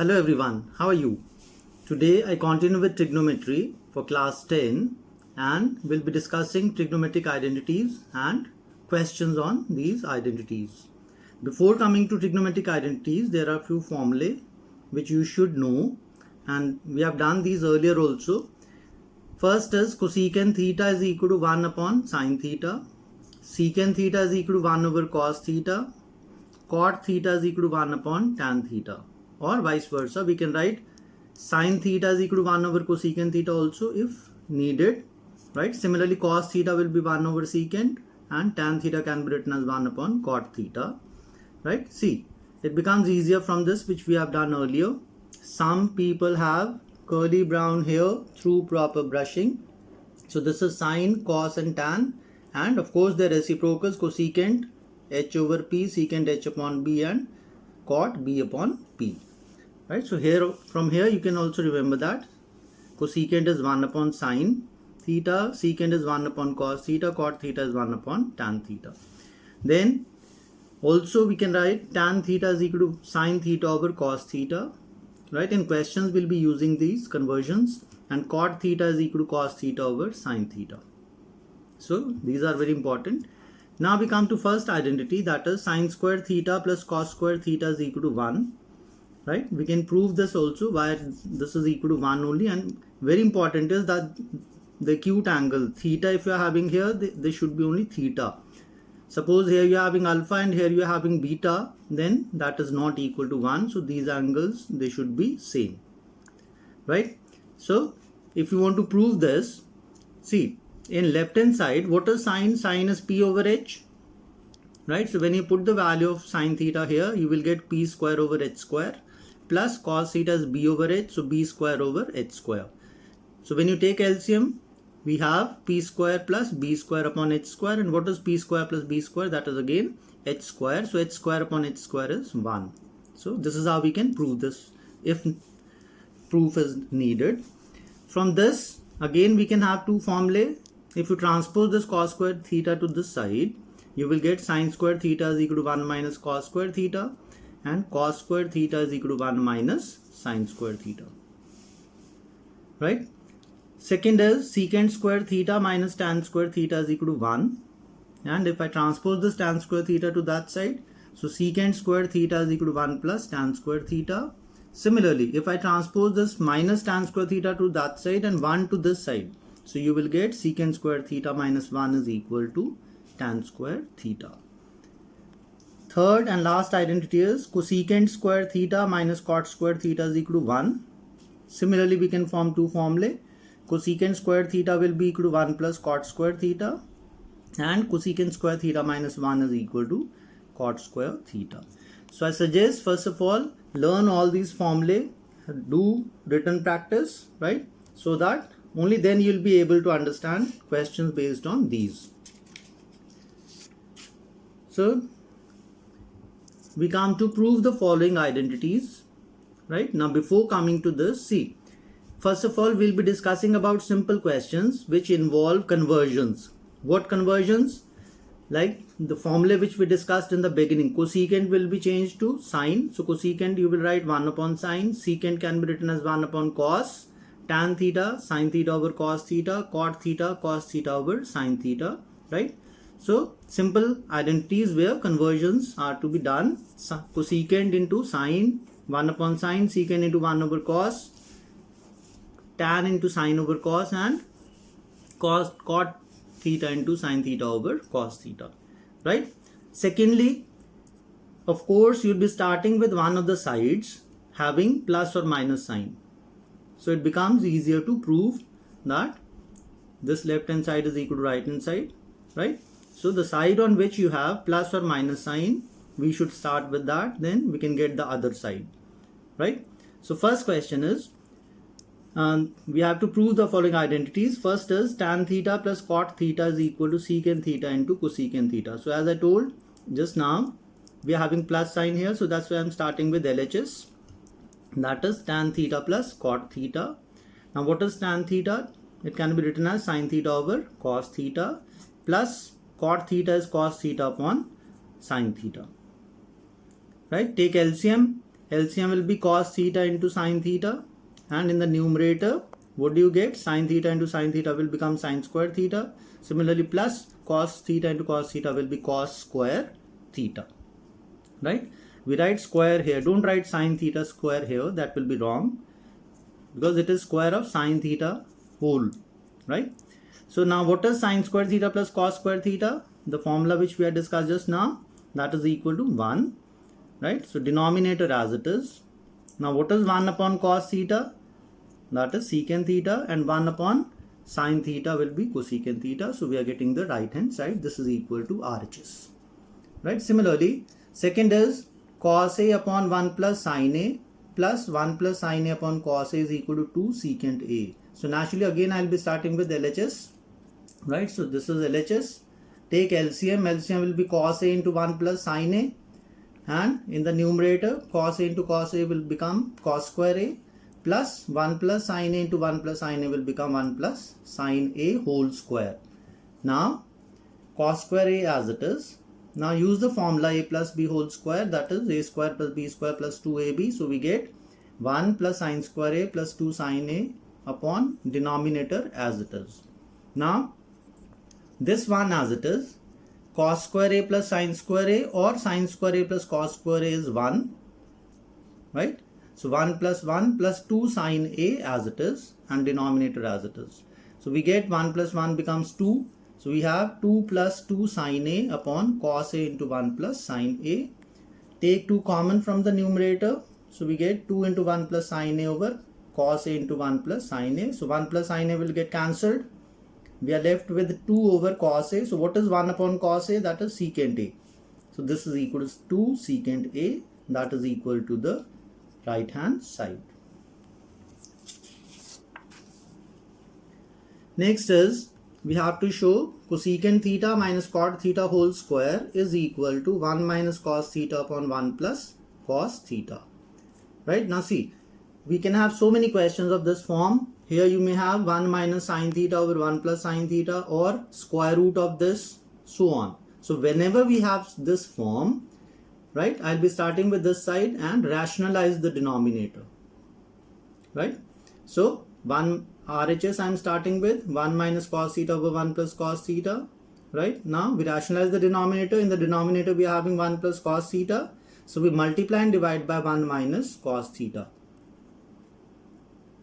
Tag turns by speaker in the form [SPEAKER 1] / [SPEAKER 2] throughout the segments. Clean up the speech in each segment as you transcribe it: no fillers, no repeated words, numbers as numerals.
[SPEAKER 1] Hello everyone, how are you? Today I continue with trigonometry for class 10 and we'll be discussing trigonometric identities and questions on these identities. Before coming to trigonometric identities, there are a few formulae which you should know, and we have done these earlier also. First is cosecant theta is equal to 1 upon sine theta, secant theta is equal to 1 over cos theta, cot theta is equal to 1 upon tan theta, or vice versa. We can write sine theta is equal to 1 over cosecant theta also if needed, right? Similarly, cos theta will be 1 over secant and tan theta can be written as 1 upon cot theta, right? See, it becomes easier from this, which we have done earlier. Some people have curly brown hair through proper brushing. So this is sine, cos and tan, and of course the reciprocals cosecant h over p, secant h upon b and cot b upon p. Right, so here from here you can also remember that cosecant is 1 upon sine theta, secant is 1 upon cos theta, cot theta is 1 upon tan theta. Then also we can write tan theta is equal to sine theta over cos theta. Right, in questions we'll be using these conversions, and cot theta is equal to cos theta over sine theta. So these are very important. Now we come to first identity, that is sine square theta plus cos square theta is equal to 1. Right, we can prove this also why this is equal to 1 only, and very important is that the acute angle theta, if you are having here, they should be only theta. Suppose here you are having alpha and here you are having beta, then that is not equal to 1. So these angles, they should be same. Right, so if you want to prove this, see, in left hand side, what is sine? Sine is p over h. Right, so when you put the value of sine theta here, you will get p square over h square, plus cos theta is b over h, so b square over h square. So when you take LCM, we have p square plus b square upon h square, and what is p square plus b square? That is again h square, so h square upon h square is 1. So this is how we can prove this if proof is needed. From this, again we can have two formulae. If you transpose this cos square theta to this side, you will get sine square theta is equal to 1 minus cos square theta, and cos square theta is equal to 1 minus sine square theta. Right? Second is secant square theta minus tan square theta is equal to 1. And if I transpose this tan square theta to that side, so secant square theta is equal to 1 plus tan square theta. Similarly, if I transpose this minus tan square theta to that side and 1 to this side, so you will get secant square theta minus 1 is equal to tan square theta. Third and last identity is cosecant square theta minus cot square theta is equal to 1. Similarly, we can form two formulae. Cosecant square theta will be equal to 1 plus cot square theta, and cosecant square theta minus 1 is equal to cot square theta. So I suggest first of all learn all these formulae, do written practice, right? So that only then you'll be able to understand questions based on these. So we come to prove the following identities. Right, now before coming to this, see, first of all we'll be discussing about simple questions which involve conversions. What conversions? Like the formula which we discussed in the beginning, cosecant will be changed to sine. So cosecant you will write 1 upon sine, secant can be written as 1 upon cos, tan theta, sine theta over cos theta, cot theta, cos theta over sine theta, right? So simple identities where conversions are to be done. Cosecant into sine, 1 upon sine, secant into 1 over cos, tan into sine over cos, and cot theta into sine theta over cos theta, right? Secondly, of course you'll be starting with one of the sides having plus or minus sign. So it becomes easier to prove that this left hand side is equal to right hand side, right? So the side on which you have plus or minus sign, we should start with that, then we can get the other side, right? So first question is, we have to prove the following identities. First is tan theta plus cot theta is equal to secant theta into cosecant theta. So as I told just now, we are having plus sign here, so that's why I'm starting with LHS. That is tan theta plus cot theta. Now what is tan theta? It can be written as sine theta over cos theta, plus cot theta is cos theta upon sine theta. Right? Take LCM. LCM will be cos theta into sin theta, and in the numerator, what do you get? Sin theta into sin theta will become sin square theta. Similarly, plus cos theta into cos theta will be cos square theta. Right? We write square here. Don't write sin theta square here. That will be wrong, because it is square of sin theta whole. Right? So now what is sin square theta plus cos square theta? The formula which we had discussed just now, that is equal to 1. Right? So denominator as it is. Now what is 1 upon cos theta? That is secant theta, and 1 upon sin theta will be cosecant theta. So we are getting the right hand side. This is equal to RHS. Right? Similarly, second is cos A upon 1 plus sin A plus 1 plus sin A upon cos A is equal to 2 secant A. So naturally again I will be starting with LHS. Right? So this is LHS. Take LCM. LCM will be cos A into 1 plus sin A. And in the numerator, cos A into cos A will become cos square A, plus 1 plus sin A into 1 plus sin A will become 1 plus sin A whole square. Now, cos square A as it is. Now use the formula A plus B whole square, that is A square plus B square plus 2AB. So we get 1 plus sin square A plus 2 sin A upon denominator as it is. Now, this one as it is, cos square A plus sin square A or sin square A plus cos square A is 1. Right? So 1 plus 1 plus 2 sin A as it is, and denominator as it is. So we get 1 plus 1 becomes 2. So we have 2 plus 2 sin A upon cos A into 1 plus sin A. Take 2 common from the numerator. So we get 2 into 1 plus sin A over cos A into 1 plus sin A. So 1 plus sin A will get cancelled. We are left with 2 over cos A. So what is 1 upon cos A? That is secant A. So this is equal to 2 secant A. That is equal to the right hand side. Next is, we have to show cosecant theta minus cot theta whole square is equal to 1 minus cos theta upon 1 plus cos theta. Right? Now see, we can have so many questions of this form. Here you may have 1 minus sin theta over 1 plus sin theta, or square root of this, so on. So whenever we have this form, right, I'll be starting with this side and rationalize the denominator. Right? So 1 RHS I'm starting with 1 minus cos theta over 1 plus cos theta. Right? Now we rationalize the denominator. In the denominator we are having 1 plus cos theta. So we multiply and divide by 1 minus cos theta.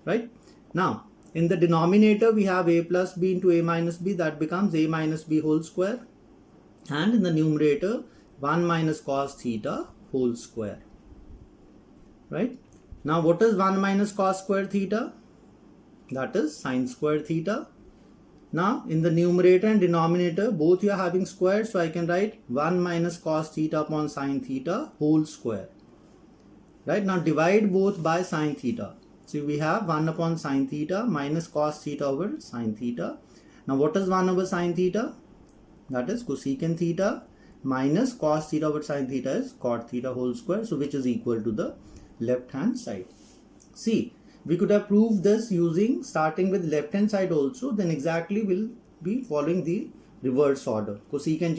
[SPEAKER 1] Right? Now in the denominator we have a plus b into a minus b, that becomes a minus b whole square. And in the numerator 1 minus cos theta whole square. Right? Now what is 1 minus cos square theta? That is sin square theta. Now in the numerator and denominator both you are having squared, so I can write 1 minus cos theta upon sin theta whole square. Right? Now divide both by sin theta. So we have 1 upon sin theta minus cos theta over sin theta. Now what is 1 over sin theta? That is cosecant theta minus cos theta over sin theta is cot theta whole square. So which is equal to the left hand side. See, we could have proved this using starting with left hand side also, then exactly will be following the reverse order. Cosecant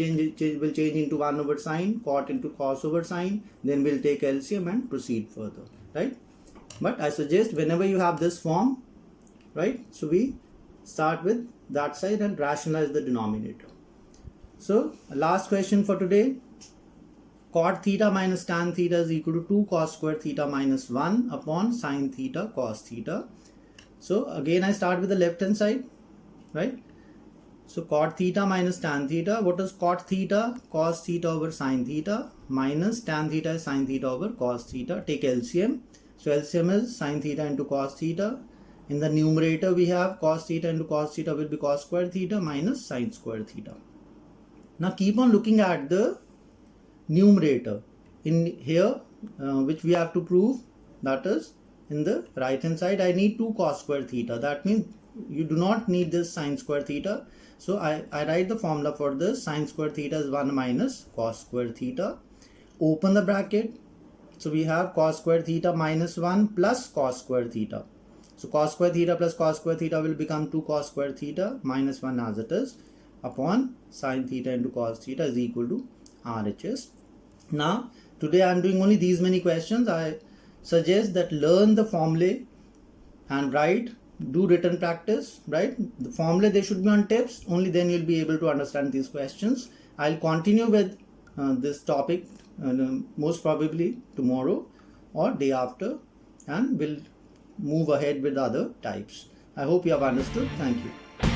[SPEAKER 1] will change into 1 over sin, cot into cos over sin, then we'll take LCM and proceed further. Right? But I suggest whenever you have this form, right, so we start with that side and rationalize the denominator. So last question for today, cot theta minus tan theta is equal to 2 cos square theta minus 1 upon sin theta cos theta. So again I start with the left hand side, right? So cot theta minus tan theta, what is cot theta? Cos theta over sin theta minus tan theta is sin theta over cos theta. Take LCM. So LCM is sin theta into cos theta. In the numerator we have cos theta into cos theta will be cos square theta minus sin square theta. Now keep on looking at the numerator in here which we have to prove, that is in the right hand side I need 2 cos square theta. That means you do not need this sin square theta. So I write the formula for this. Sin square theta is 1 minus cos square theta. Open the bracket. So we have cos square theta minus 1 plus cos square theta. So cos square theta plus cos square theta will become 2 cos square theta minus 1 as it is upon sin theta into cos theta is equal to RHS. Now today I am doing only these many questions. I suggest that learn the formulae and write, do written practice, right? The formulae, they should be on tips, only then you'll be able to understand these questions. I'll continue with this topic most probably tomorrow or day after, and we'll move ahead with other types. I hope you have understood. Thank you.